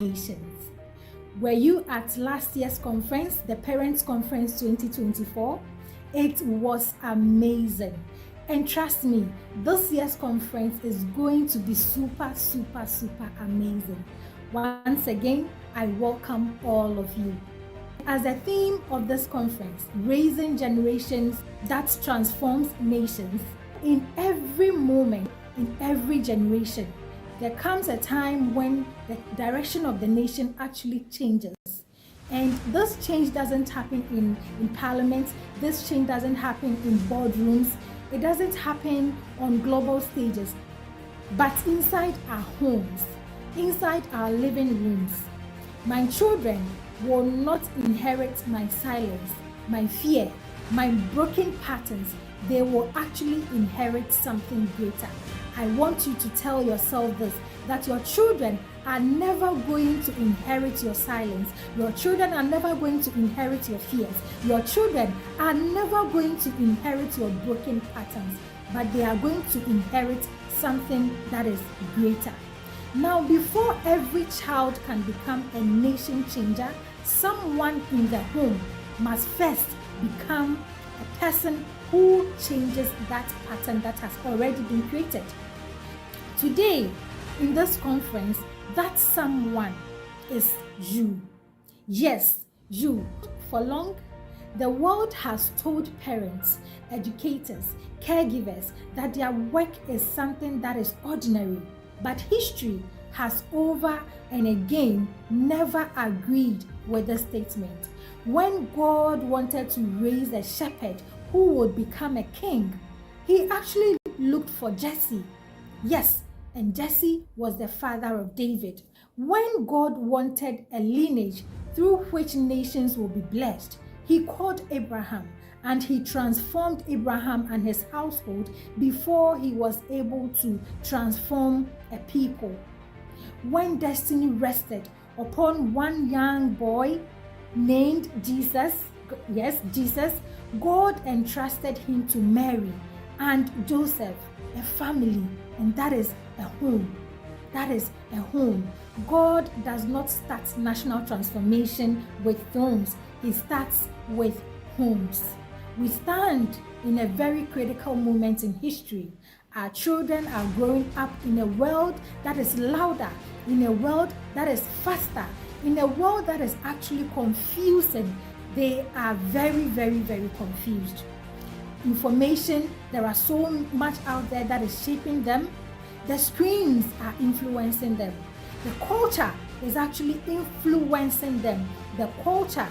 nations. Were you at last year's conference, the Parents Conference 2024? It was amazing. And trust me, this year's conference is going to be super amazing. Once again, I welcome all of you. As a theme of this conference, raising generations that transforms nations, in every moment, in every generation, there comes a time when the direction of the nation actually changes. And this change doesn't happen in parliament, this change doesn't happen in boardrooms, it doesn't happen on global stages, but inside our homes, inside our living rooms. My children will not inherit my silence, my fear, my broken patterns. They will actually inherit something greater. I want you to tell yourself this, that your children are never going to inherit your silence. Your children are never going to inherit your fears. Your children are never going to inherit your broken patterns, but they are going to inherit something that is greater. Now, before every child can become a nation changer, someone in the home must first become a person who changes that pattern that has already been created. Today, in this conference, that someone is you. Yes, you. For long, the world has told parents, educators, caregivers that their work is something that is ordinary. But history has over and again never agreed with this statement. When God wanted to raise a shepherd who would become a king, he actually looked for Jesse. Yes, and Jesse was the father of David. When God wanted a lineage through which nations will be blessed, he called Abraham, and he transformed Abraham and his household before he was able to transform a people. When destiny rested upon one young boy named Jesus, God entrusted him to Mary and Joseph, a family, and that is a home. That is a home. God does not start national transformation with thrones. He starts with homes. We stand in a very critical moment in history. Our children are growing up in a world that is louder, in a world that is faster, in a world that is actually confusing. They are very confused. Information, there are so much out there that is shaping them. The screens are influencing them. The culture is actually influencing them. The culture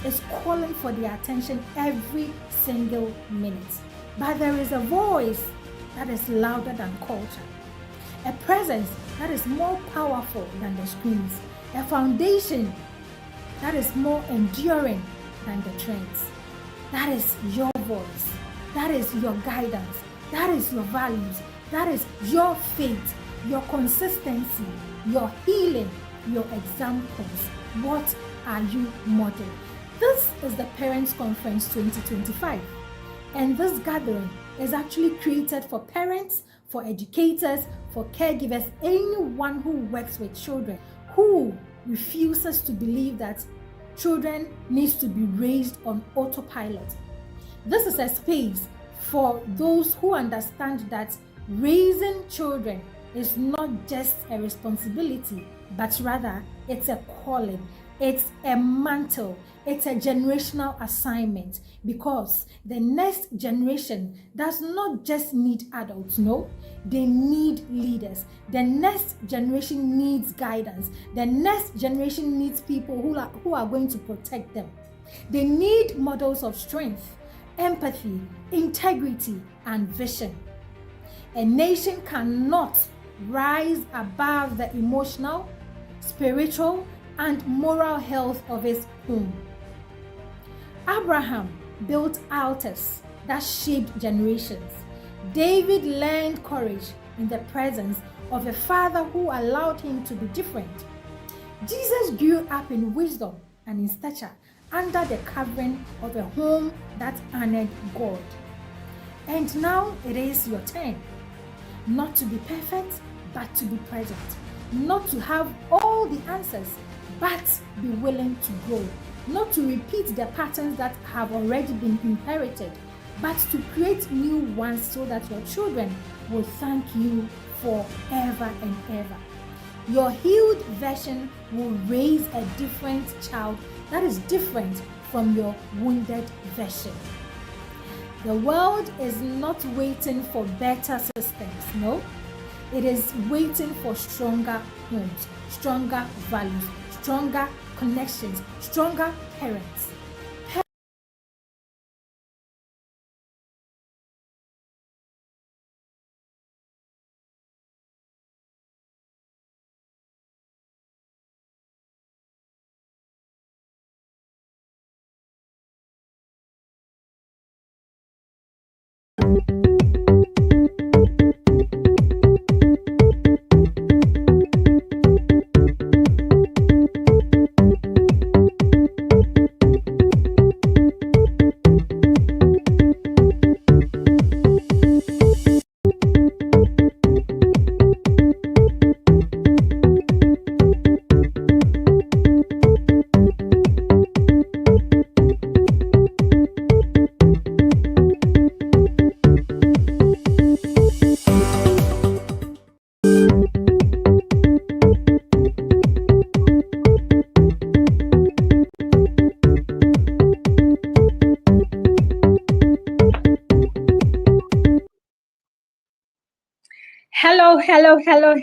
is calling for their attention every single minute. But there is a voice that is louder than culture, a presence that is more powerful than the screens, a foundation that is more enduring than the trends. That is your voice, that is your guidance, that is your values, that is your faith, your consistency, your healing, your examples. What are you modeling? This is the Parents Conference 2025, and this gathering is actually created for parents, for educators, for caregivers, anyone who works with children, who refuses to believe that children needs to be raised on autopilot. This is a space for those who understand that raising children is not just a responsibility, but rather it's a calling, it's a mantle, it's a generational assignment, because the next generation does not just need adults, no, they need leaders. The next generation needs guidance. The next generation needs people who are going to protect them. They need models of strength, empathy, integrity, and vision. A nation cannot rise above the emotional, spiritual, and moral health of its home. Abraham built altars that shaped generations. David learned courage in the presence of a father who allowed him to be different. Jesus grew up in wisdom and in stature under the covering of a home that honored God. And now it is your turn, not to be perfect, but to be present. not to have all the answers, but be willing to grow. Not to repeat the patterns that have already been inherited, but to create new ones so that your children will thank you forever and ever. Your healed version will raise a different child that is different from your wounded version. The world is not waiting for better systems, no. It is waiting for stronger homes, stronger values, stronger connections, stronger parents.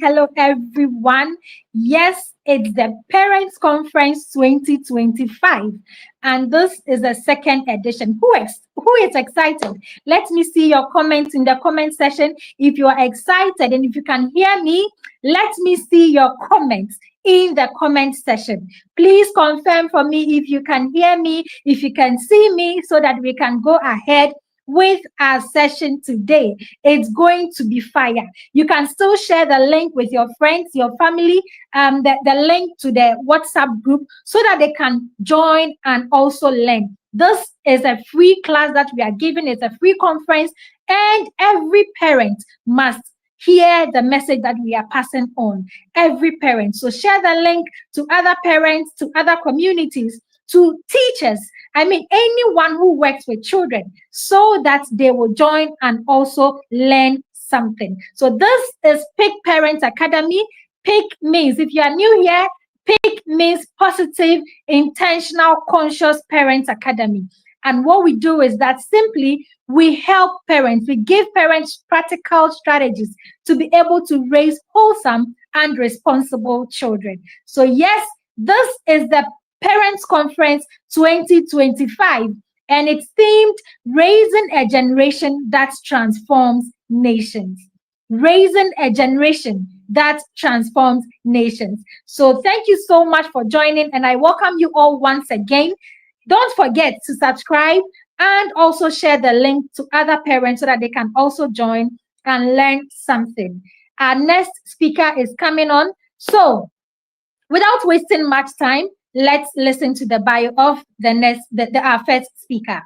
Hello, everyone. Yes, it's the Parents Conference 2025, and this is the second edition. Who is excited? Let me see your comments in the comment section. If you are excited and if you can hear me, let me see your comments in the comment section. Please confirm for me if you can hear me, if you can see me, so that we can go ahead with our session today. It's going to be fire. You can still share the link with your friends, your family, the link to the WhatsApp group so that they can join and also learn. This is a free class that we are giving. It's a free conference, and every parent must hear the message that we are passing on. Every parent. So share the link to other parents, to other communities, to teachers. Anyone who works with children, so that they will join and also learn something. So this is Pick Parents Academy. Pick means, if you are new here, Pick means Positive, Intentional, Conscious Parents Academy. And what we do is that simply we help parents, we give parents practical strategies to be able to raise wholesome and responsible children. So yes, this is the Parents Conference 2025, and it's themed Raising a Generation That Transforms Nations. Raising a generation that transforms nations. So thank you so much for joining, and I welcome you all once again. Don't forget to subscribe and also share the link to other parents so that they can also join and learn something. Our next speaker is coming on. So without wasting much time, let's listen to the bio of our first speaker.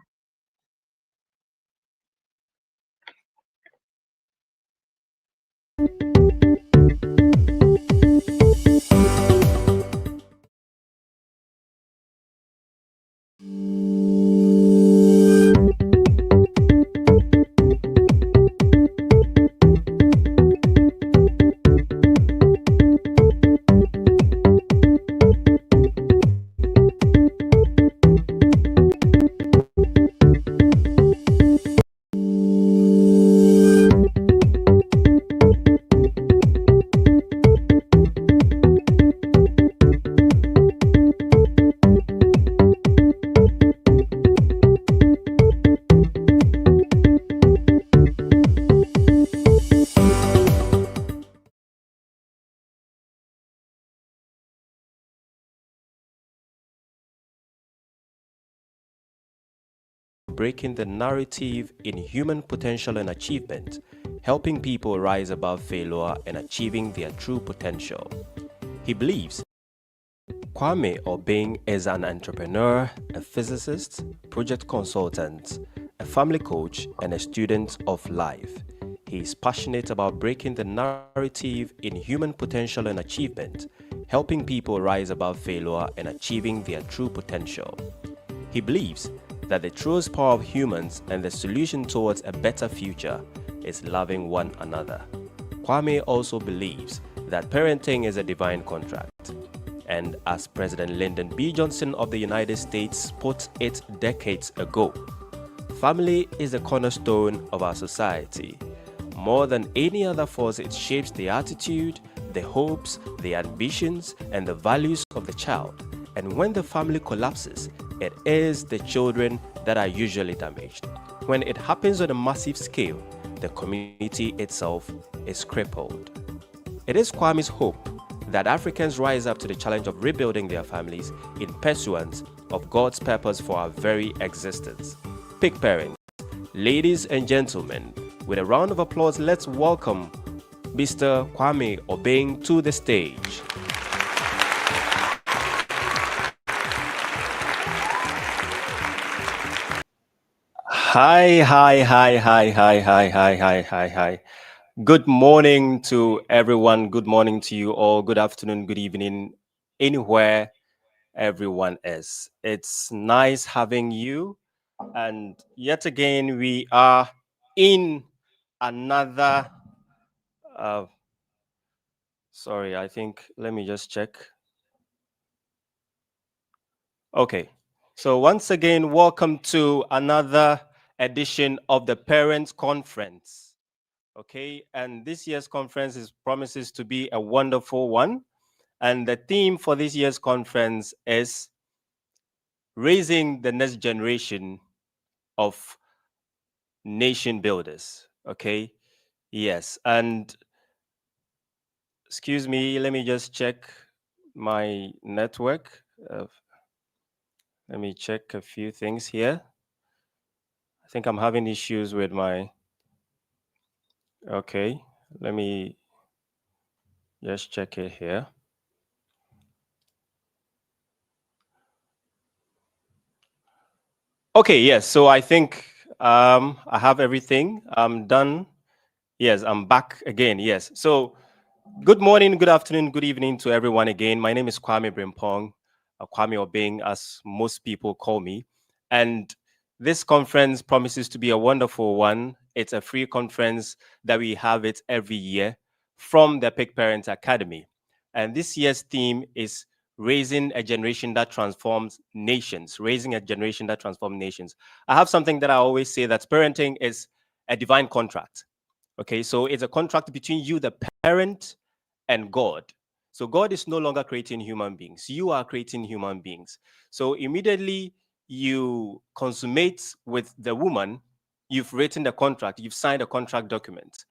Breaking the narrative in human potential and achievement, helping people rise above failure and achieving their true potential. He believes Kwame Obeng is an entrepreneur, a physicist, project consultant, a family coach, and a student of life. He is passionate about breaking the narrative in human potential and achievement, helping people rise above failure and achieving their true potential. He believes that the truest power of humans and the solution towards a better future is loving one another. Kwame also believes that parenting is a divine contract. And as President Lyndon B. Johnson of the United States put it decades ago, family is the cornerstone of our society. More than any other force, it shapes the attitude, the hopes, the ambitions, and the values of the child. And when the family collapses, it is the children that are usually damaged. When it happens on a massive scale, the community itself is crippled. It is Kwame's hope that Africans rise up to the challenge of rebuilding their families in pursuance of God's purpose for our very existence. Big parents, ladies and gentlemen, with a round of applause, let's welcome Mr. Kwame Obeng to the stage. Hi. Good morning to everyone. Good morning to you all. Good afternoon, good evening, anywhere everyone is. It's nice having you. And yet again, we are in another. Sorry, I think, let me just check. Okay. So, once again, welcome to another edition of the Parents Conference. Okay. And this year's conference promises to be a wonderful one. And the theme for this year's conference is raising the next generation of nation builders. Okay. Yes. And excuse me, let me just check my network. Let me check a few things here. I think I'm having issues with my. Okay. Let me just check it here. Okay. Yes. So I think I have everything. I'm done. Yes. I'm back again. Yes. So good morning, good afternoon, good evening to everyone again. My name is Kwame Brimpong, Kwame Obeng, as most people call me. And this conference promises to be a wonderful one. It's a free conference that we have it every year from the Pick Parent Academy. And this year's theme is raising a generation that transforms nations, raising a generation that transforms nations. I have something that I always say, that parenting is a divine contract. Okay, so it's a contract between you, the parent, and God. So God is no longer creating human beings. You are creating human beings. So immediately you consummate with the woman, you've written the contract, you've signed a contract document.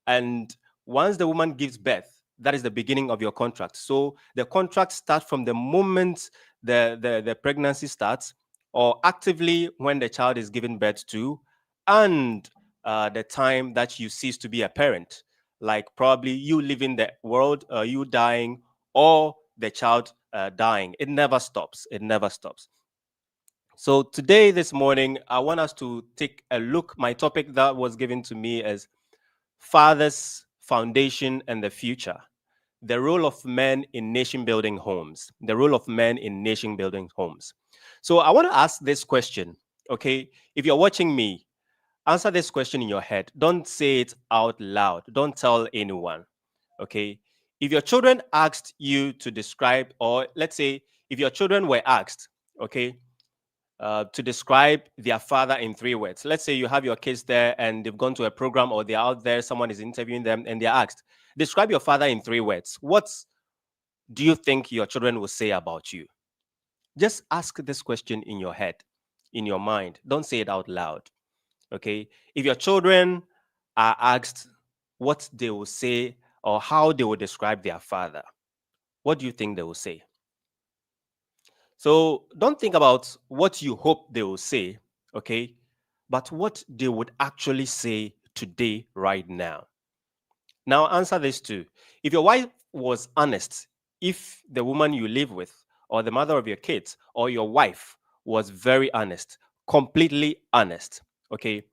And once the woman gives birth, that is the beginning of your contract. So the contract starts from the moment the pregnancy starts, or actively when the child is given birth to, and the time that you cease to be a parent, like probably you leaving the world, you dying, or the child dying. It never stops. It never stops. So today, this morning, I want us to take a look. My topic that was given to me is Fathers, Foundation, and the Future. The role of men in nation building homes. The role of men in nation building homes. So I want to ask this question, okay? If you're watching me, answer this question in your head. Don't say it out loud. Don't tell anyone, okay? If your children asked you to describe, or let's say if your children were asked, okay, to describe their father in 3 words. Let's say you have your kids there and they've gone to a program, or they're out there, someone is interviewing them, and they're asked, describe your father in 3 words. What do you think your children will say about you? Just ask this question in your head, in your mind. Don't say it out loud. Okay. If your children are asked what they will say or how they will describe their father, what do you think they will say? So don't think about what you hope they will say, okay, but what they would actually say today, right now. Now, answer this too. If your wife was honest, if the woman you live with, or the mother of your kids, or your wife was very honest, completely honest, okay,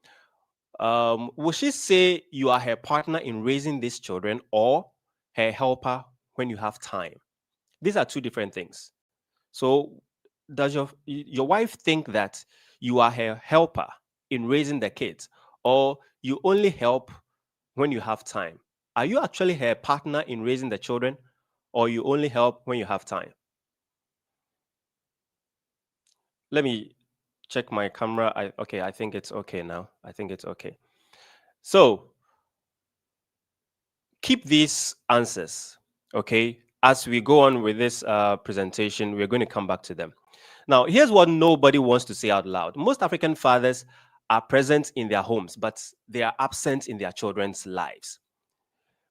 Will she say you are her partner in raising these children or her helper when you have time? These are two different things. So, does your wife think that you are her helper in raising the kids, or you only help when you have time? Are you actually her partner in raising the children, or you only help when you have time? Let me check my camera. Okay, I think it's okay now. I think it's okay. So, keep these answers, okay? As we go on with this presentation, we're going to come back to them. Now, here's what nobody wants to say out loud. Most African fathers are present in their homes, but they are absent in their children's lives.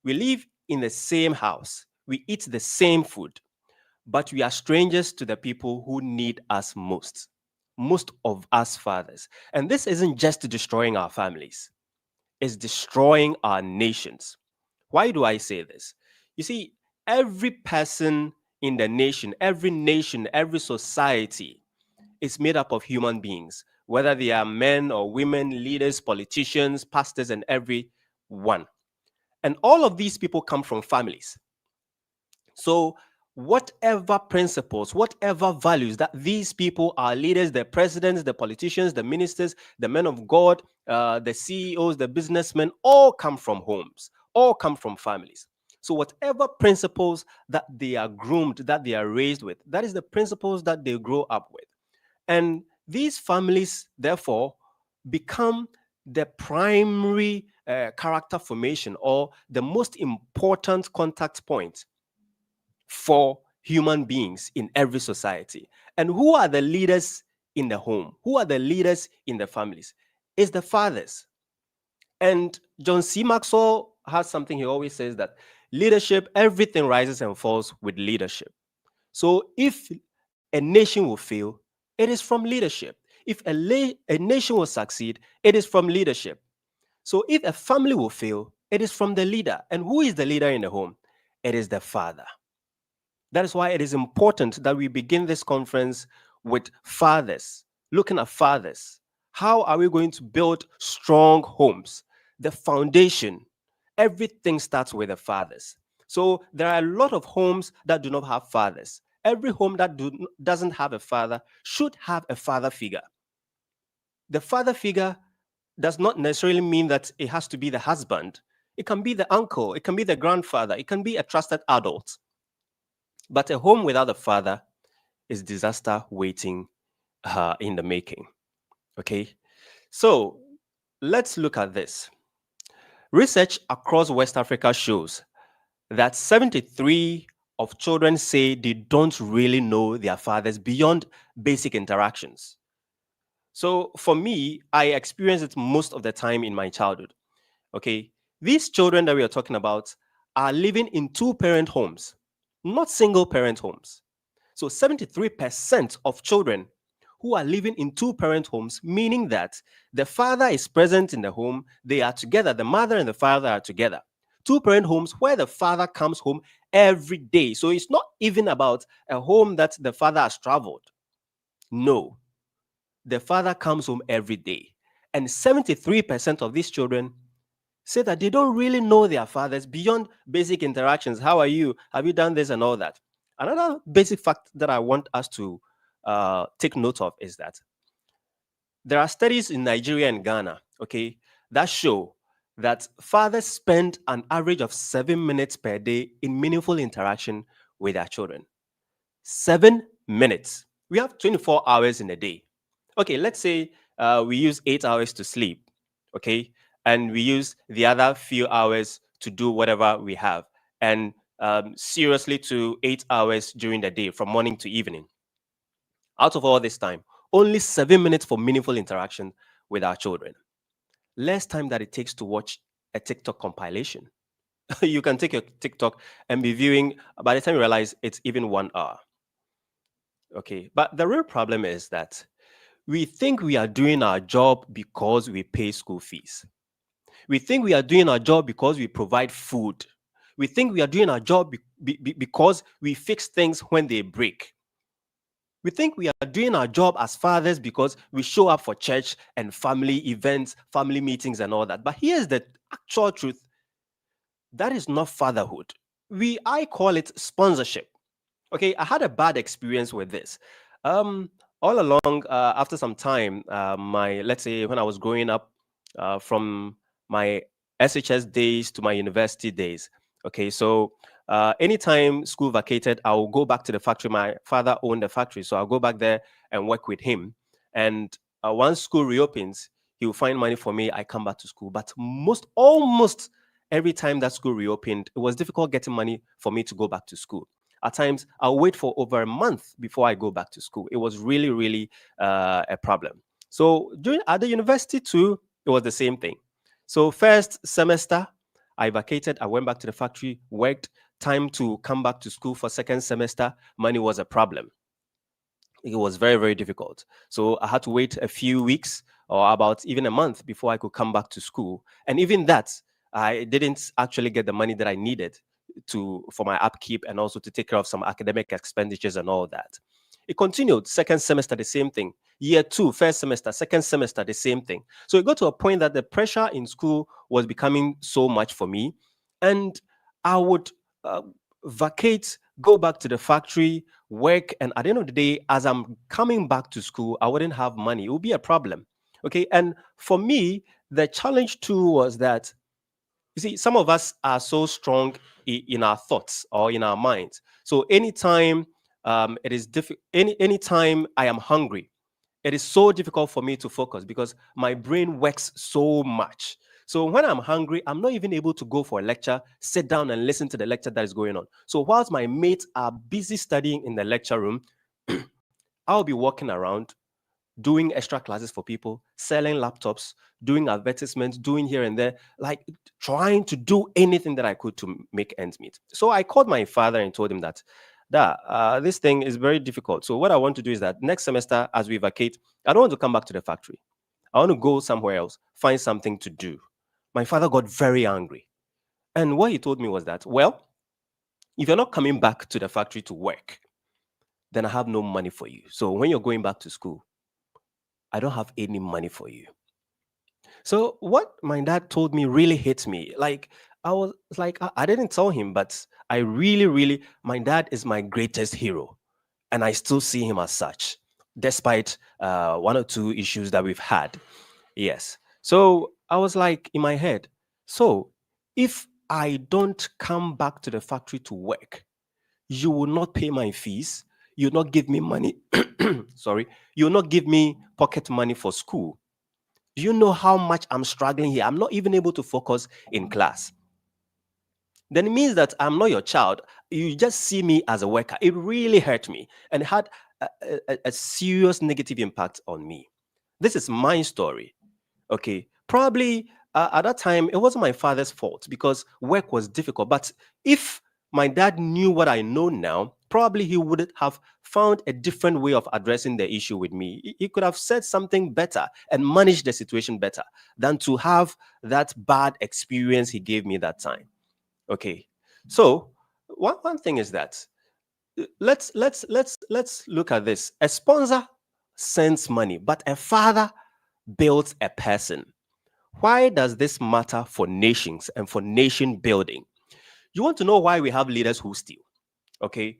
We live in the same house, we eat the same food, but we are strangers to the people who need us most. Most of us fathers. And this isn't just destroying our families, it's destroying our nations. Why do I say this? You see, every person in the nation, every society is made up of human beings, whether they are men or women, leaders, politicians, pastors, and every one. And all of these people come from families. So, whatever principles, whatever values that these people, our leaders, the presidents, the politicians, the ministers, the men of God, the CEOs, the businessmen, all come from homes, all come from families. So, whatever principles that they are groomed, that they are raised with, that is the principles that they grow up with. And these families, therefore, become the primary character formation or the most important contact point for human beings in every society. And who are the leaders in the home? Who are the leaders in the families? It's the fathers. And John C. Maxwell has something he always says that leadership, everything rises and falls with leadership. So if a nation will fail, it is from leadership. If a nation will succeed, it is from leadership. So if a family will fail, it is from the leader. And who is the leader in the home? It is the father. That is why it is important that we begin this conference with fathers, looking at fathers. How are we going to build strong homes? The foundation, everything starts with the fathers. So there are a lot of homes that do not have fathers. Every home that doesn't have a father should have a father figure. The father figure does not necessarily mean that it has to be the husband. It can be the uncle, it can be the grandfather, it can be a trusted adult. But a home without a father is disaster waiting in the making. Okay, so let's look at this. Research across West Africa shows that 73 of children say they don't really know their fathers beyond basic interactions. So for me, I experienced it most of the time in my childhood. Okay, these children that we are talking about are living in two-parent homes, not single-parent homes. So 73% of children who are living in two-parent homes, meaning that the father is present in the home, they are together, the mother and the father are together. Two-parent homes where the father comes home every day. So it's not even about a home that the father has traveled. No, the father comes home every day. And 73% of these children say that they don't really know their fathers beyond basic interactions. How are you? Have you done this and all that? Another basic fact that I want us to take note of is that there are studies in Nigeria and Ghana, okay, that show that fathers spend an average of 7 minutes per day in meaningful interaction with their children. 7 minutes. We have 24 hours in a day. Okay, let's say we use 8 hours to sleep, okay, and we use the other few hours to do whatever we have, and seriously to 8 hours during the day from morning to evening. Out of all this time, only 7 minutes for meaningful interaction with our children. Less time that it takes to watch a TikTok compilation. You can take your TikTok and be viewing, by the time you realize it's even 1 hour. Okay, but the real problem is that we think we are doing our job because we pay school fees. We think we are doing our job because we provide food. We think we are doing our job because we fix things when they break. We think we are doing our job as fathers because we show up for church and family events, family meetings, and all that. But here's the actual truth: that is not fatherhood. I call it sponsorship. Okay, I had a bad experience with this. Um, all along, after some time, let's say when I was growing up, from my SHS days to my university days. Okay, so anytime school vacated, I will go back to the factory. My father owned the factory, so I'll go back there and work with him. And once school reopens, he will find money for me. I come back to school, but almost every time that school reopened, it was difficult getting money for me to go back to school. At times, I'll wait for over a month before I go back to school. It was really, really a problem. So during at the university too, it was the same thing. So first semester, I vacated. I went back to the factory, worked. Time to come back to school for second semester, money was a problem. It was very, very difficult. So I had to wait a few weeks or about even a month before I could come back to school. And even that, I didn't actually get the money that I needed for my upkeep and also to take care of some academic expenditures and all that. It continued. Second semester, the same thing. Year two, first semester, second semester, the same thing. So it got to a point that the pressure in school was becoming so much for me. And I would vacate, go back to the factory, work, and at the end of the day, as I'm coming back to school, I wouldn't have money. It would be a problem. Okay. And for me, the challenge too was that, you see, some of us are so strong in our thoughts or in our minds. So anytime it is difficult, anytime I am hungry, it is so difficult for me to focus because my brain works so much. So when I'm hungry, I'm not even able to go for a lecture, sit down and listen to the lecture that is going on. So whilst my mates are busy studying in the lecture room, I'll be walking around doing extra classes for people, selling laptops, doing advertisements, doing here and there, like trying to do anything that I could to make ends meet. So I called my father and told him that, this thing is very difficult. So what I want to do is that next semester, as we vacate, I don't want to come back to the factory. I want to go somewhere else, find something to do. My father got very angry. And what he told me was that, well, if you're not coming back to the factory to work, then I have no money for you. So when you're going back to school, I don't have any money for you. So what my dad told me really hit me. Like I was like, I didn't tell him, but I really, really, my dad is my greatest hero, and I still see him as such, despite one or two issues that we've had. Yes. So I was like in my head, so if I don't come back to the factory to work, you will not pay my fees. You'll not give me money. Sorry. You'll not give me pocket money for school. Do you know how much I'm struggling here? I'm not even able to focus in class. Then it means that I'm not your child. You just see me as a worker. It really hurt me and had a serious negative impact on me. This is my story. Okay. Probably at that time, it wasn't my father's fault because work was difficult. But if my dad knew what I know now, probably he would have found a different way of addressing the issue with me. He could have said something better and managed the situation better than to have that bad experience he gave me that time. Okay. So one thing is that let's look at this. A sponsor sends money, but a father builds a person. Why does this matter for nations and for nation building? You want to know why we have leaders who steal? Okay.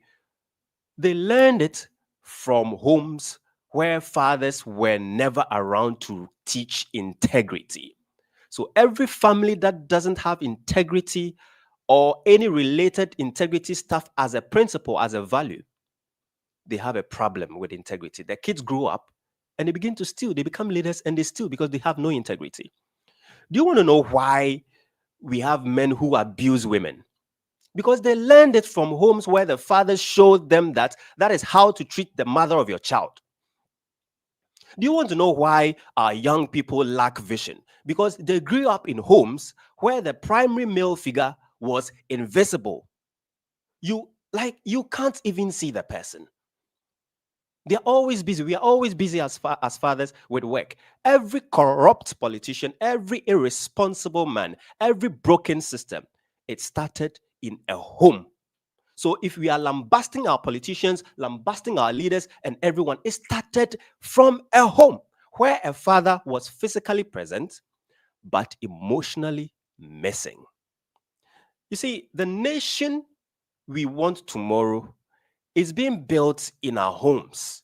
They learned it from homes where fathers were never around to teach integrity. So every family that doesn't have integrity or any related integrity stuff as a principle, as a value, they have a problem with integrity. The kids grow up and they begin to steal. They become leaders and they steal because they have no integrity. Do you want to know why we have men who abuse women? Because they learned it from homes where the fathers showed them that that is how to treat the mother of your child. Do you want to know why our young people lack vision? Because they grew up in homes where the primary male figure was invisible. You can't even see the person. They're always busy. We are always busy as fathers with work. Every corrupt politician, every irresponsible man, every broken system, it started in a home. So if we are lambasting our politicians, lambasting our leaders and everyone, it started from a home where a father was physically present but emotionally missing. You see, the nation we want tomorrow is being built in our homes.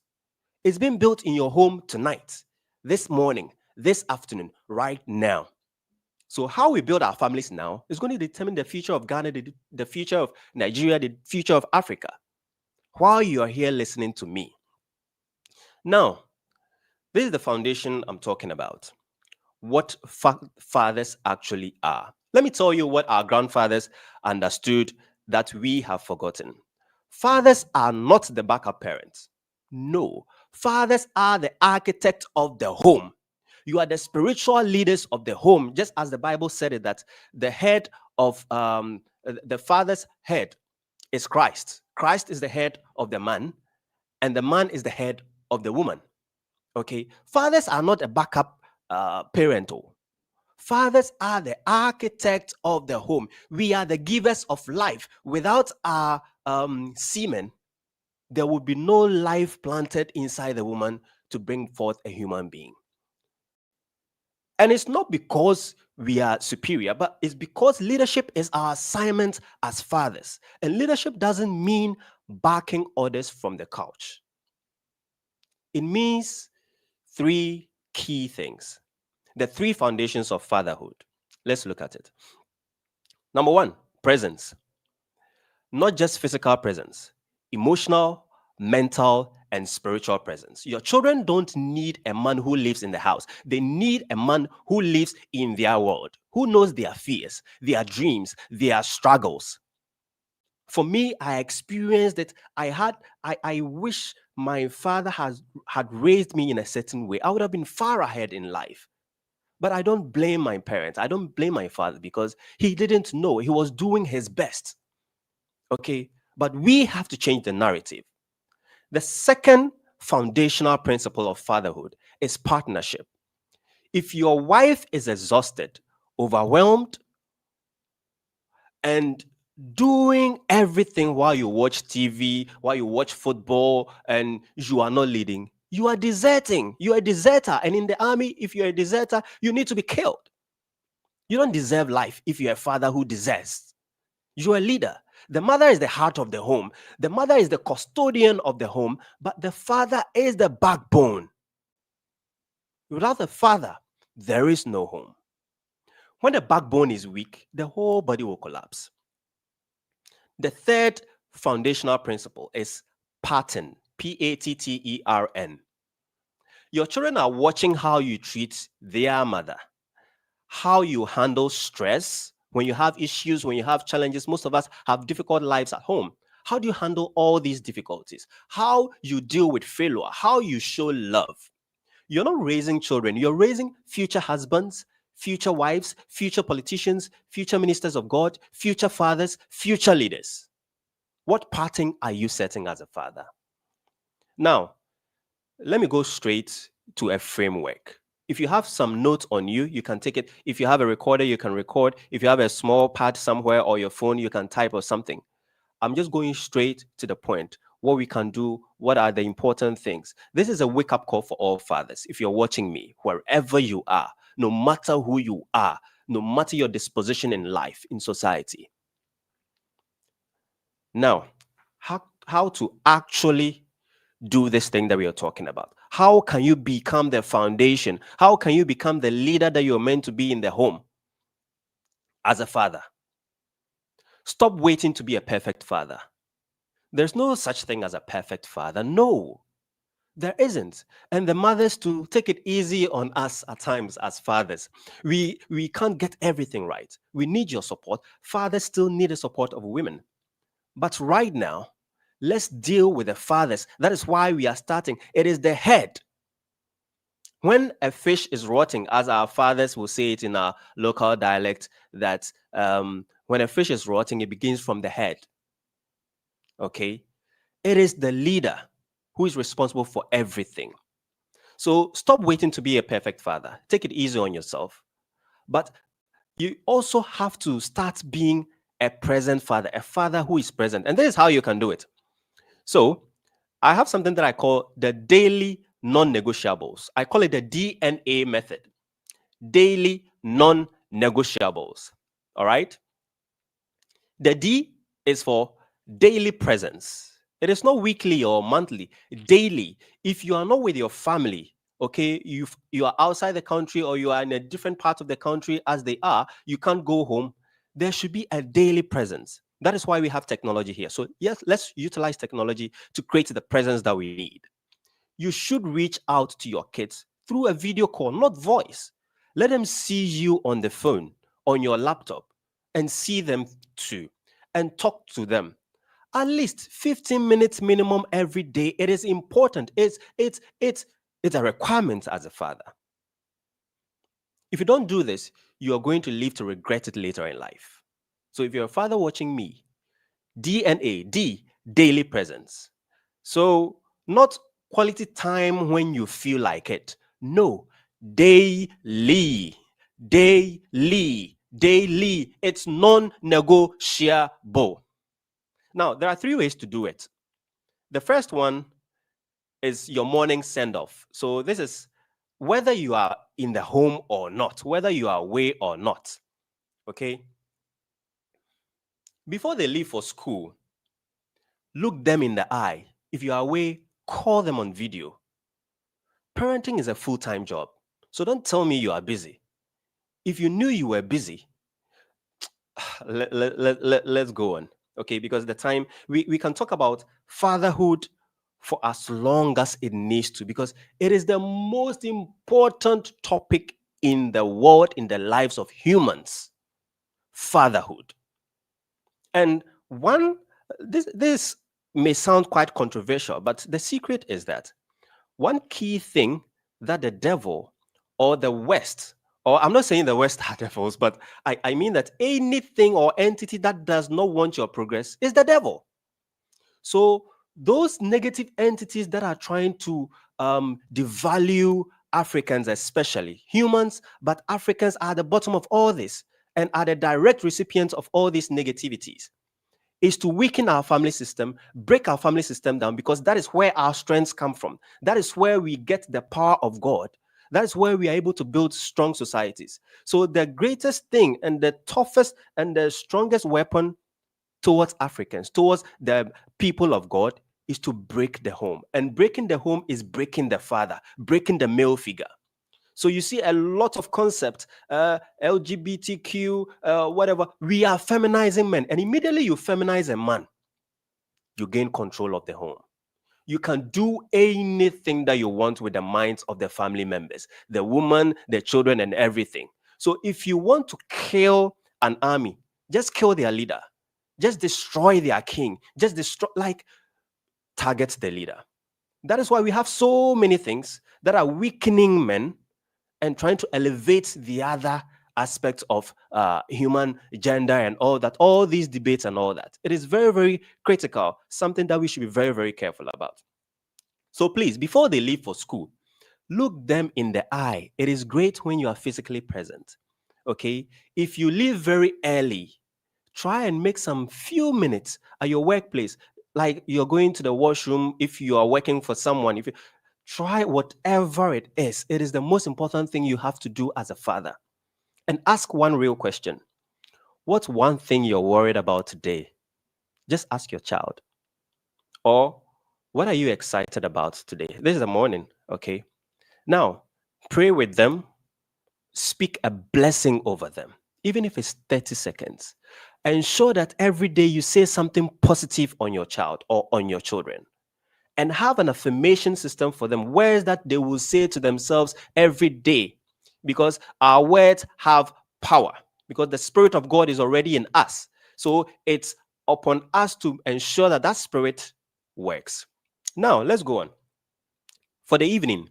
It's being built in your home tonight, this morning, this afternoon, right now. So how we build our families now is going to determine the future of Ghana, the future of Nigeria, the future of Africa, while you are here listening to me. Now, this is the foundation I'm talking about. What fathers actually are. Let me tell you what our grandfathers understood that we have forgotten. Fathers are not the backup parents. No, fathers are the architect of the home. You are the spiritual leaders of the home, just as the Bible said it, that the head of the father's head is Christ. Christ is the head of the man, and the man is the head of the woman. Okay, fathers are not a backup parental. Fathers are the architects of the home. We are the givers of life. Without our semen, there would be no life planted inside the woman to bring forth a human being. And it's not because we are superior, but it's because leadership is our assignment as fathers. And leadership doesn't mean barking orders from the couch. It means three key things. The three foundations of fatherhood. Let's look at it. Number one, presence. Not just physical presence, emotional, mental, and spiritual presence. Your children don't need a man who lives in the house. They need a man who lives in their world, who knows their fears, their dreams, their struggles. For me, I experienced it. I wish my father had raised me in a certain way. I would have been far ahead in life. But I don't blame my parents. I don't blame my father because he didn't know. He was doing his best. Okay. But we have to change the narrative. The second foundational principle of fatherhood is partnership. If your wife is exhausted, overwhelmed, and doing everything while you watch TV, while you watch football, and you are not leading, you are deserting. You are a deserter. And in the army, if you're a deserter, you need to be killed. You don't deserve life if you're a father who deserts. You're a leader. The mother is the heart of the home. The mother is the custodian of the home, but the father is the backbone. Without the father, there is no home. When the backbone is weak, the whole body will collapse. The third foundational principle is pattern, Pattern. Your children are watching how you treat their mother, how you handle stress when you have issues, when you have challenges. Most of us have difficult lives at home. How do you handle all these difficulties? How you deal with failure? How you show love? You're not raising children, you're raising future husbands, future wives, future politicians, future ministers of God, future fathers, future leaders. What pattern are you setting as a father? Now, let me go straight to a framework. If you have some notes on you, you can take it. If you have a recorder, you can record. If you have a small pad somewhere or your phone, you can type or something. I'm just going straight to the point. What we can do, what are the important things? This is a wake-up call for all fathers. If you're watching me, wherever you are, no matter who you are, no matter your disposition in life, in society. Now, how to actually do this thing that we are talking about? How can you become the foundation? How can you become the leader that you're meant to be in the home as a father? Stop waiting to be a perfect father. There's no such thing as a perfect father. No, there isn't. And the mothers, to take it easy on us at times as fathers. We can't get everything right. We need your support. Fathers still need the support of women. But right now, let's deal with the fathers. That is why we are starting. It is the head. When a fish is rotting, as our fathers will say it in our local dialect, that when a fish is rotting, it begins from the head. Okay? It is the leader who is responsible for everything. So stop waiting to be a perfect father. Take it easy on yourself. But you also have to start being a present father, a father who is present. And this is how you can do it. So I have something that I call the daily non-negotiables. I call it the DNA method. Daily non-negotiables. All right. The D is for daily presence. It is not weekly or monthly, daily. If you are not with your family, okay, you are outside the country or you are in a different part of the country as they are, you can't go home. There should be a daily presence. That is why we have technology here. So yes, let's utilize technology to create the presence that we need. You should reach out to your kids through a video call, not voice. Let them see you on the phone, on your laptop, and see them too, and talk to them. At least 15 minutes minimum every day. It is important. It's a requirement as a father. If you don't do this, you are going to live to regret it later in life. So if you're a father watching me, DNA, D, daily presence. So, not quality time when you feel like it. No, daily, daily. It's non negotiable. Now, there are three ways to do it. The first one is your morning send off. So, this is whether you are in the home or not, whether you are away or not. Okay. Before they leave for school, look them in the eye. If you are away, call them on video. Parenting is a full-time job. So don't tell me you are busy. If you knew you were busy, let's go on. Okay, because the time we can talk about fatherhood for as long as it needs to, because it is the most important topic in the world, in the lives of humans. Fatherhood. And this may sound quite controversial, but the secret is that one key thing that the devil or the West, or I'm not saying the West are devils, but I mean that anything or entity that does not want your progress is the devil. So those negative entities that are trying to devalue Africans, especially humans, but Africans are at the bottom of all this and are the direct recipients of all these negativities, is to weaken our family system, break our family system down, because that is where our strengths come from. That is where we get the power of God. That is where we are able to build strong societies. So the greatest thing and the toughest and the strongest weapon towards Africans, towards the people of God, is to break the home. And breaking the home is breaking the father, breaking the male figure. So you see a lot of concepts, LGBTQ, whatever. We are feminizing men. And immediately you feminize a man, you gain control of the home. You can do anything that you want with the minds of the family members, the woman, the children, and everything. So if you want to kill an army, just kill their leader. Just destroy their king. Just destroy, like, target the leader. That is why we have so many things that are weakening men and trying to elevate the other aspects of human gender and all that, all these debates and all that. It is very, very critical, something that we should be very, very careful about. So please, before they leave for school, look them in the eye. It is great when you are physically present. Okay? If you leave very early, try and make some few minutes at your workplace, like you're going to the washroom. If you are working for someone, if you try whatever it is the most important thing you have to do as a father. And ask one real question. What's one thing you're worried about today? Just ask your child. Or what are you excited about today? This is the morning, okay? Now, pray with them, speak a blessing over them, even if it's 30 seconds. Ensure that every day you say something positive on your child or on your children. And have an affirmation system for them, words that they will say to themselves every day, because our words have power, because the Spirit of God is already in us. So it's upon us to ensure that that Spirit works. Now, let's go on. For the evening,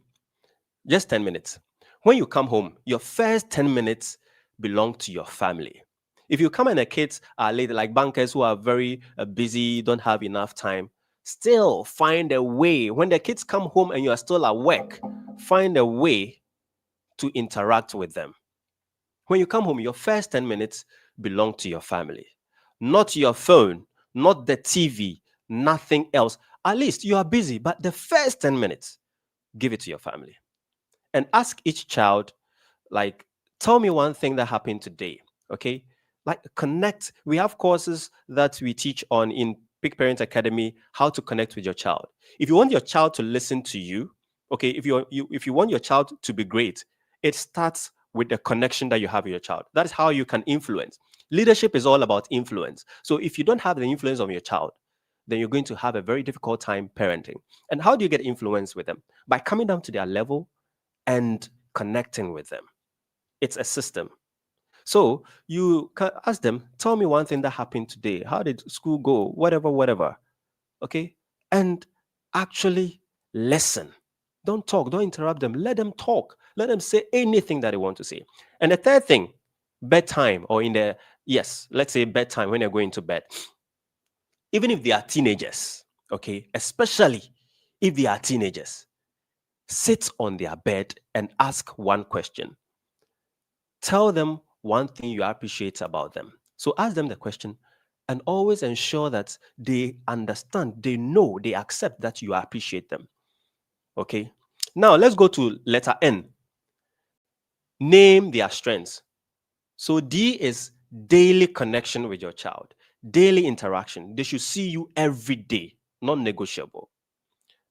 just 10 minutes. When you come home, your first 10 minutes belong to your family. If you come and the kids are late, like bankers who are very busy, don't have enough time, still find a way. When the kids come home and you are still at work, find a way to interact with them. When you come home, your first 10 minutes belong to your family. not your phone, not the TV, nothing else. At least you are busy, but the first 10 minutes, give it to your family. And ask each child, like, tell me one thing that happened today. Okay. Like, connect. We have courses that we teach on in Big Parent Academy, how to connect with your child. If you want your child to listen to you, okay, if you want your child to be great, it starts with the connection that you have with your child. That is how you can influence. Leadership is all about influence. So if you don't have the influence of your child, then you're going to have a very difficult time parenting. And how do you get influence with them? By coming down to their level and connecting with them. It's a system. So you can ask them, tell me one thing that happened today. How did school go? Whatever, whatever. Okay. And actually listen. Don't talk. Don't interrupt them. Let them talk. Let them say anything that they want to say. And the third thing, bedtime or in the, yes, let's say bedtime when they're going to bed. Even if they are teenagers, okay, especially if they are teenagers, sit on their bed and ask one question. Tell them one thing you appreciate about them. So ask them the question and always ensure that they understand, they know, they accept that you appreciate them. Okay. Now let's go to letter N. Name their strengths. So D is daily connection with your child, daily interaction. They should see you every day, non negotiable.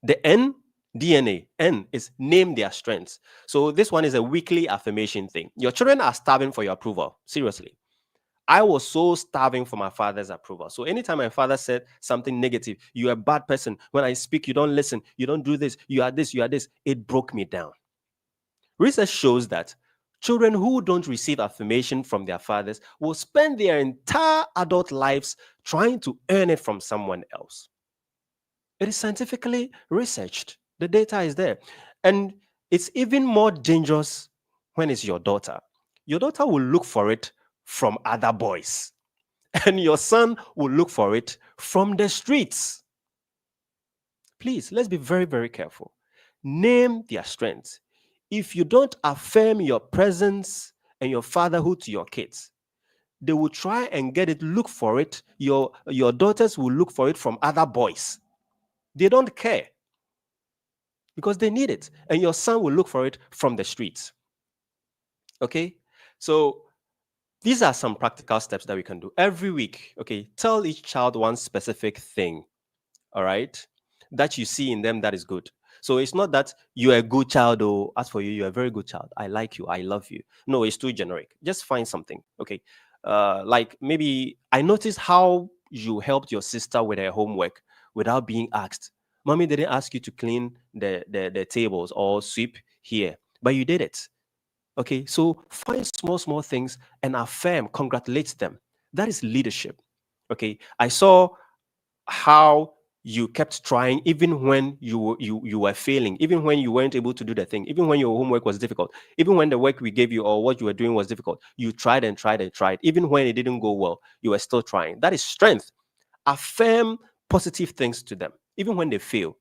The N, DNA, N is name their strengths. So this one is a weekly affirmation thing. Your children are starving for your approval. Seriously. I was so starving for my father's approval. So anytime my father said something negative, you're a bad person. When I speak, you don't listen. You don't do this. You are this. You are this. It broke me down. Research shows that children who don't receive affirmation from their fathers will spend their entire adult lives trying to earn it from someone else. It is scientifically researched. The data is there. And it's even more dangerous when it's your daughter. Your daughter will look for it from other boys, and your son will look for it from the streets. Please, let's be very, very careful. Name their strengths. If you don't affirm your presence and your fatherhood to your kids, they will try and get it, look for it. Your daughters will look for it from other boys. They don't care because they need it. And your son will look for it from the streets. Okay? So these are some practical steps that we can do every week. Okay? Tell each child one specific thing, all right, that you see in them that is good. So it's not that you're a good child, or as for you, you're a very good child. I like you. I love you. No, it's too generic. Just find something. Okay. Like maybe I noticed how you helped your sister with her homework without being asked. Mommy didn't ask you to clean the tables or sweep here, but you did it. Okay. So find small, small things and affirm, congratulate them. That is leadership. Okay. I saw how you kept trying even when you were failing, even when you weren't able to do the thing, even when your homework was difficult, even when the work we gave you or what you were doing was difficult. You tried and tried and tried. Even when it didn't go well, you were still trying. That is strength. Affirm positive things to them. Even when they fail,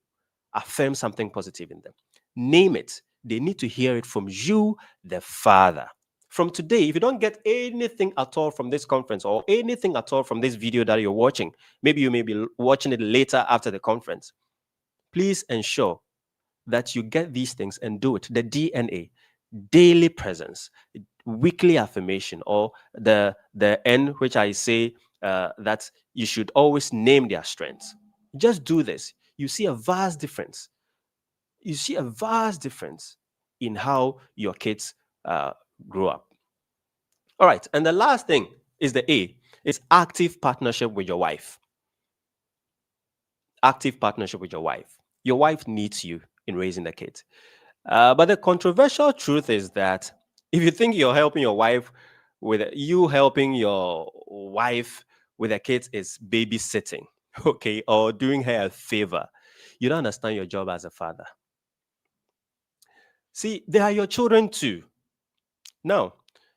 affirm something positive in them. Name it. They need to hear it from you, the father. From today, if you don't get anything at all from this conference or anything at all from this video that you're watching, maybe you may be watching it later after the conference, please ensure that you get these things and do it. The DNA, daily presence, weekly affirmation, or the N, which I say that you should always name their strengths. Just do this. You see a vast difference. You see a vast difference in how your kids grow up. All right. And the last thing is the A. It's active partnership with your wife. Active partnership with your wife. Your wife needs you in raising the kids. But the controversial truth is that if you think you're helping your wife with you helping your wife with the kids is babysitting, okay, or doing her a favor, you don't understand your job as a father. See, they are your children too. Now,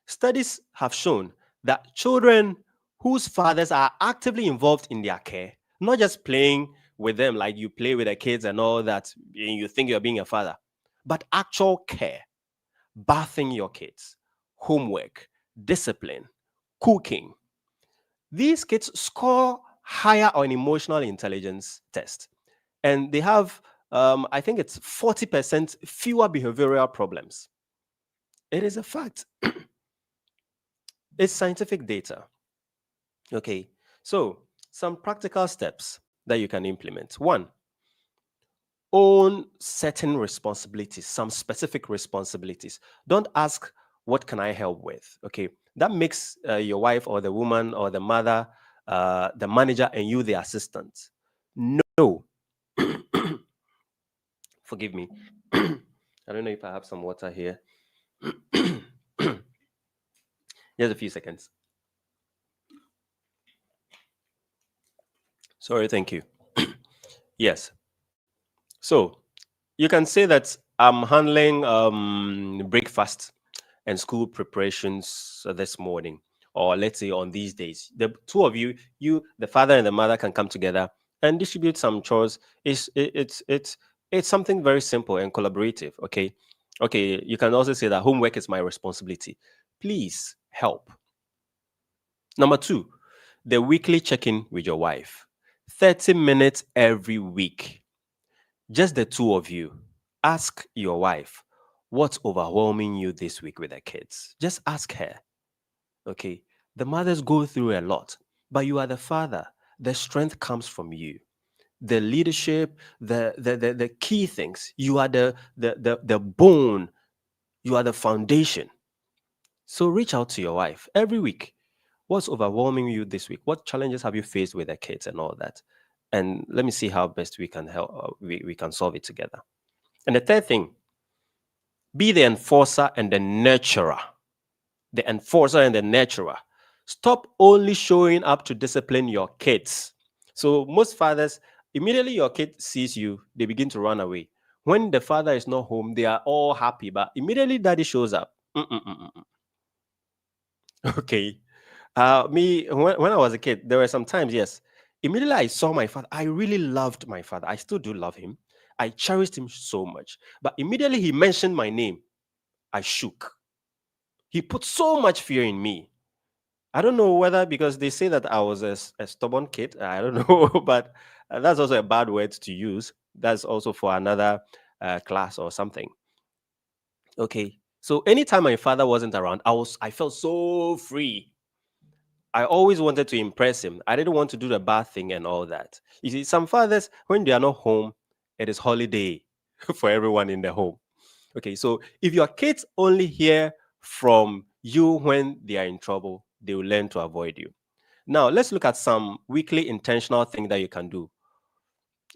studies have shown that children whose fathers are actively involved in their care, not just playing with them like you play with the kids and all that, and you think you're being a father, but actual care, bathing your kids, homework, discipline, cooking, These kids score higher on emotional intelligence test, and they have, I think it's 40% fewer behavioral problems. It is a fact. It's scientific data. Okay, so some practical steps that you can implement. One, own certain responsibilities, some specific responsibilities. Don't ask, what can I help with? Okay, that makes your wife or the woman or the mother the manager and you the assistant. No, forgive me. I don't know if I have some water here. Just a few seconds. Sorry, thank you. Yes. So you can say that I'm handling breakfast and school preparations this morning, or let's say on these days. The two of you, the father and the mother, can come together and distribute some chores. It's something very simple and collaborative. Okay, okay. You can also say that homework is my responsibility. Please help. Number two, the weekly check-in with your wife. 30 minutes every week. Just the two of you. Ask your wife, what's overwhelming you this week with the kids? Just ask her. Okay. The mothers go through a lot, but you are the father. The strength comes from you. The leadership, the key things. You are the bone. You are the foundation. So reach out to your wife every week. What's overwhelming you this week? What challenges have you faced with the kids and all that? And let me see how best we can help. We can solve it together. And the third thing, be the enforcer and the nurturer. The enforcer and the nurturer. Stop only showing up to discipline your kids. So most fathers, immediately your kid sees you, they begin to run away. When the father is not home, they are all happy, but immediately daddy shows up. Okay. Me, when I was a kid, there were some times, yes. Immediately I saw my father. I really loved my father. I still do love him. I cherished him so much. But immediately he mentioned my name, I shook. He put so much fear in me. I don't know whether because they say that I was a stubborn kid. I don't know, but that's also a bad word to use. That's also for another class or something. Okay. So anytime my father wasn't around, I felt so free. I always wanted to impress him. I didn't want to do the bad thing and all that. You see, some fathers, when they are not home, it is holiday for everyone in the home. Okay, so if your kids only hear from you when they are in trouble, they will learn to avoid you. Now, let's look at some weekly intentional thing that you can do.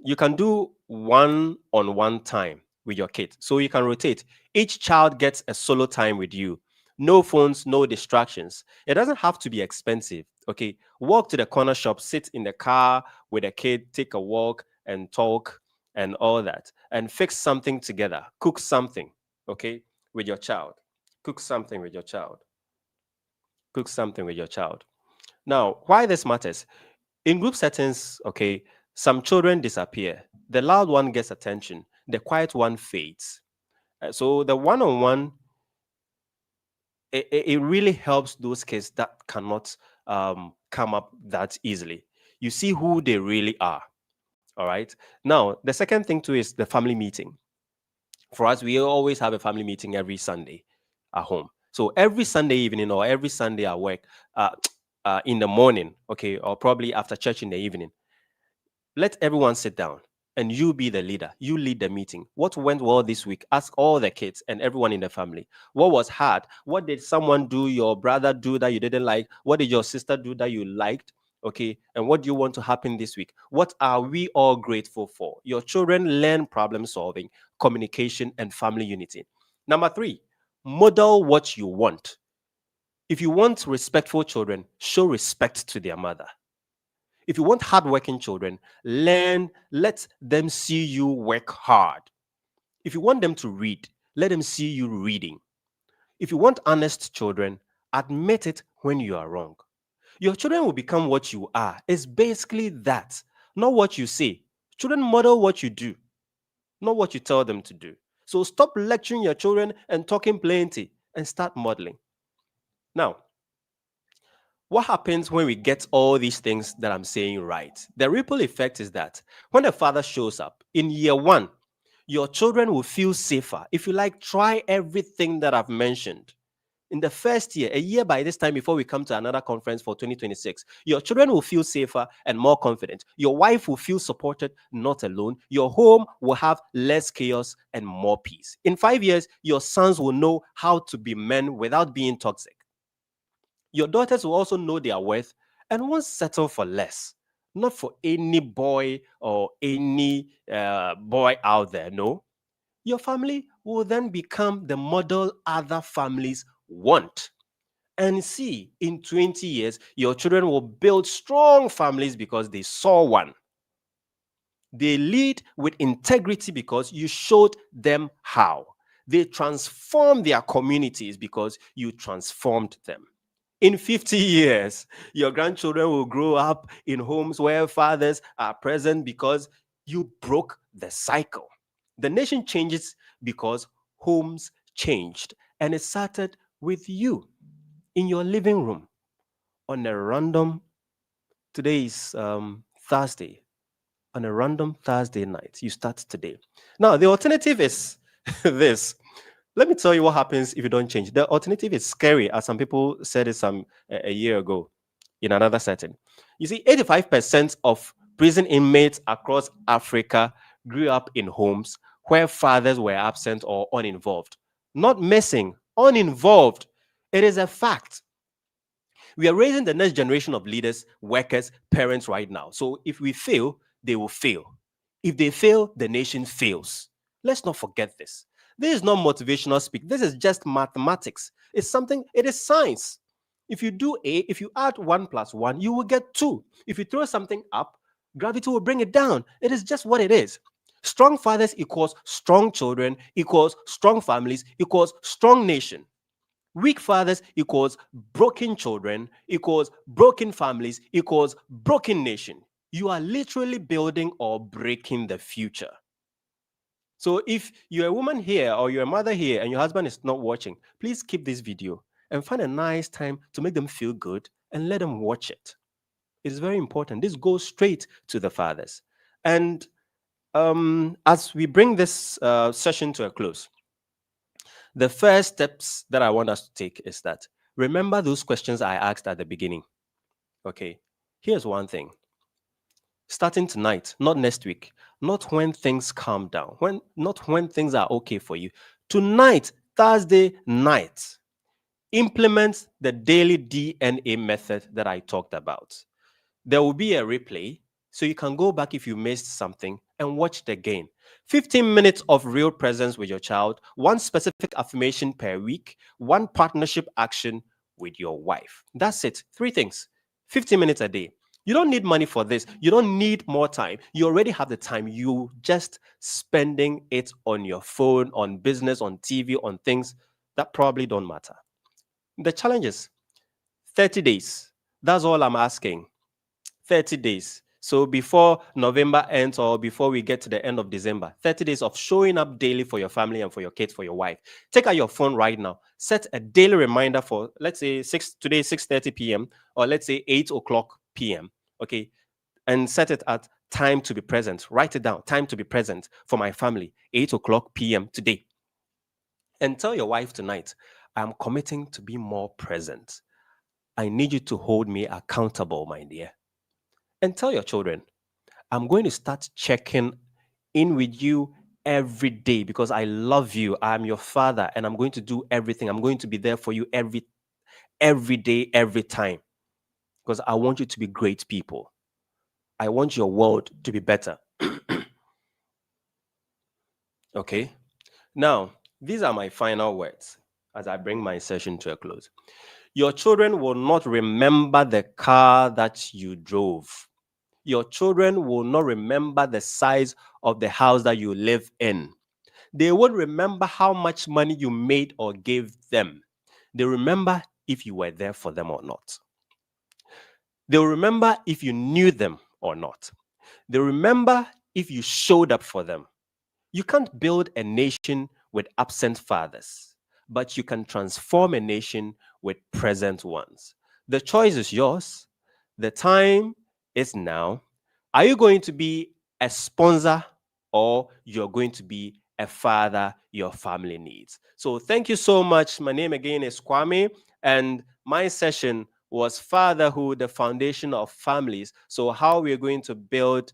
You can do one-on-one time with your kids. So you can rotate. Each child gets a solo time with you. No phones, no distractions. It doesn't have to be expensive. Okay. Walk to the corner shop, sit in the car with a kid, take a walk and talk and all that. And fix something together. Cook something, okay, with your child. Cook something with your child. Cook something with your child. Now, why this matters? In group settings, okay, some children disappear. The loud one gets attention, the quiet one fades. So the one on one, it really helps those kids that cannot come up that easily. You see who they really are. All right. Now, the second thing too is the family meeting. For us, we always have a family meeting every Sunday at home. So every Sunday evening or every Sunday at work, uh, in the morning, okay, or probably after church in the evening, let everyone sit down and you be the leader. You lead the meeting. What went well this week? Ask all the kids and everyone in the family. What was hard? What did someone do, your brother do that you didn't like? What did your sister do that you liked? Okay. And what do you want to happen this week? What are we all grateful for? Your children learn problem solving, communication, and family unity. Number three, model what you want. If you want respectful children, show respect to their mother. If you want hardworking children, let them see you work hard. If you want them to read, let them see you reading. If you want honest children, admit it when you are wrong. Your children will become what you are. It's basically that, not what you say. Children model what you do, not what you tell them to do. So stop lecturing your children and talking plenty and start modeling. Now, What happens when we get all these things that I'm saying right? The ripple effect is that when the father shows up in year one, your children will feel safer. If you like, try everything that I've mentioned. In the first year, a year by this time before we come to another conference for 2026, your children will feel safer and more confident. Your wife will feel supported, not alone. Your home will have less chaos and more peace. In 5 years, your sons will know how to be men without being toxic. Your daughters will also know their worth and won't settle for less. Not for any boy or any boy out there, no. Your family will then become the model other families want. And see, in 20 years, your children will build strong families because they saw one. They lead with integrity because you showed them how. They transform their communities because you transformed them. In 50 years, your grandchildren will grow up in homes where fathers are present because you broke the cycle. The nation changes because homes changed, and it started with you in your living room on a random, today is Thursday, on a random Thursday night. You start today. Now, the alternative is this. Let me tell you what happens if you don't change. The alternative is scary, as some people said it a year ago in another setting. You see, 85% of prison inmates across Africa grew up in homes where fathers were absent or uninvolved. Not missing, uninvolved. It is a fact. We are raising the next generation of leaders, workers, parents right now. So if we fail, they will fail. If they fail, the nation fails. Let's not forget this. This is not motivational speak. This is just mathematics. It's something, it is science. If you do A, if you add 1 plus 1, you will get 2. If you throw something up, gravity will bring it down. It is just what it is. Strong fathers equals strong children, equals strong families, equals strong nation. Weak fathers equals broken children, equals broken families, equals broken nation. You are literally building or breaking the future. So if you're a woman here or you're a mother here and your husband is not watching, please keep this video and find a nice time to make them feel good and let them watch it. It is very important. This goes straight to the fathers. And as we bring this session to a close, the first steps that I want us to take is that remember those questions I asked at the beginning. Okay, here's one thing. Starting tonight, not next week, not when things calm down, not when things are okay for you. Tonight, Thursday night, implement the daily DNA method that I talked about. There will be a replay, so you can go back if you missed something and watch it again. 15 minutes of real presence with your child, one specific affirmation per week, one partnership action with your wife. That's it. 3 things. 15 minutes a day. You don't need money for this. You don't need more time. You already have the time. You just spending it on your phone, on business, on TV, on things that probably don't matter. The challenge is 30 days. That's all I'm asking. 30 days. So before November ends or before we get to the end of December, 30 days of showing up daily for your family and for your kids, for your wife. Take out your phone right now. Set a daily reminder for, let's say, today, 6:30 p.m. or let's say 8 o'clock p.m. Okay. And set it at time to be present. Write it down. Time to be present for my family, 8 o'clock p.m. today. And tell your wife tonight, I'm committing to be more present. I need you to hold me accountable, my dear. And tell your children, I'm going to start checking in with you every day because I love you. I'm your father and I'm going to do everything. I'm going to be there for you every day, every time because I want you to be great people. I want your world to be better. Okay? Now, these are my final words as I bring my session to a close. Your children will not remember the car that you drove. Your children will not remember the size of the house that you live in. They won't remember how much money you made or gave them. They remember if you were there for them or not. They'll remember if you knew them or not. They remember if you showed up for them. You can't build a nation with absent fathers, but you can transform a nation with present ones. The choice is yours. The time is now. Are you going to be a sponsor, or you're going to be a father your family needs? So thank you so much. My name again is Kwame, and my session was Fatherhood, the Foundation of Families. So how we're going to build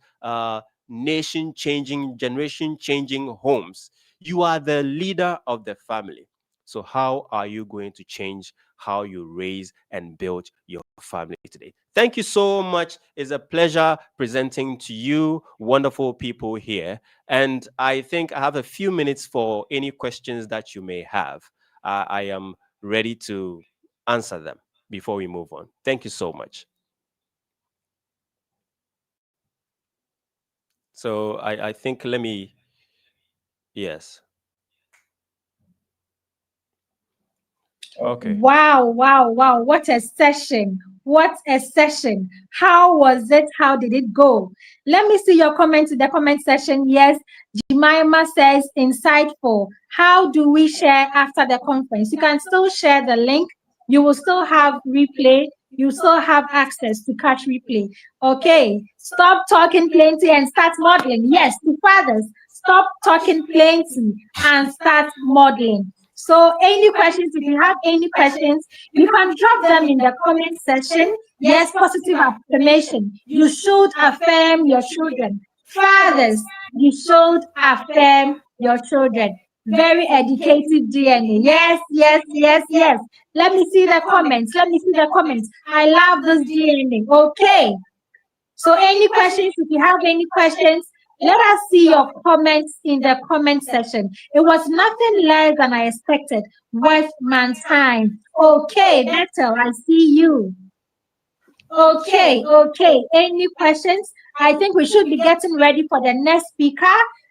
nation-changing, generation-changing homes. You are the leader of the family. So how are you going to change how you raise and build your family today? Thank you so much. It's a pleasure presenting to you, wonderful people here. And I think I have a few minutes for any questions that you may have. I am ready to answer them before we move on. Thank you so much. So I think let me, yes. Okay. Wow, wow, wow. What a session. What a session. How was it? How did it go? Let me see your comments in the comment section. Yes, Jemima says insightful. How do we share after the conference? You can still share the link. You will still have replay. You still have access to catch replay. Okay. Stop talking plenty and start modeling. Yes, to fathers, stop talking plenty and start modeling. So any questions, if you have any questions, you can drop them in the comment section. Yes, positive affirmation. You should affirm your children. Fathers, you should affirm your children. Very educative DNA. Yes, yes, yes, yes. Let me see the comments. Let me see the comments. I love this DNA. Okay. So any questions, if you have any questions, let us see your comments in the comment section. It was nothing less than I expected. Worth man's time. Okay, Bethel, I see you. Okay, okay. Any questions? I think we should be getting ready for the next speaker.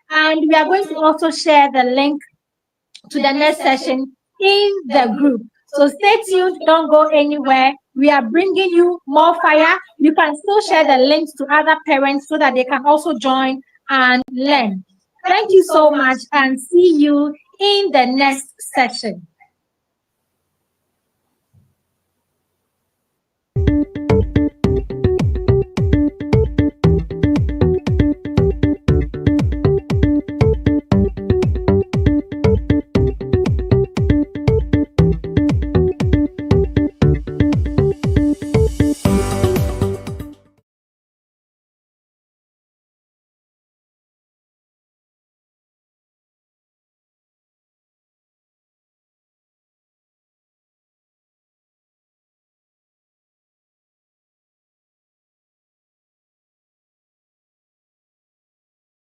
And we are going to also share the link to the next session in the group. So stay tuned, don't go anywhere. We are bringing you more fire. You can still share the links to other parents so that they can also join and learn. Thank you so much, and see you in the next session.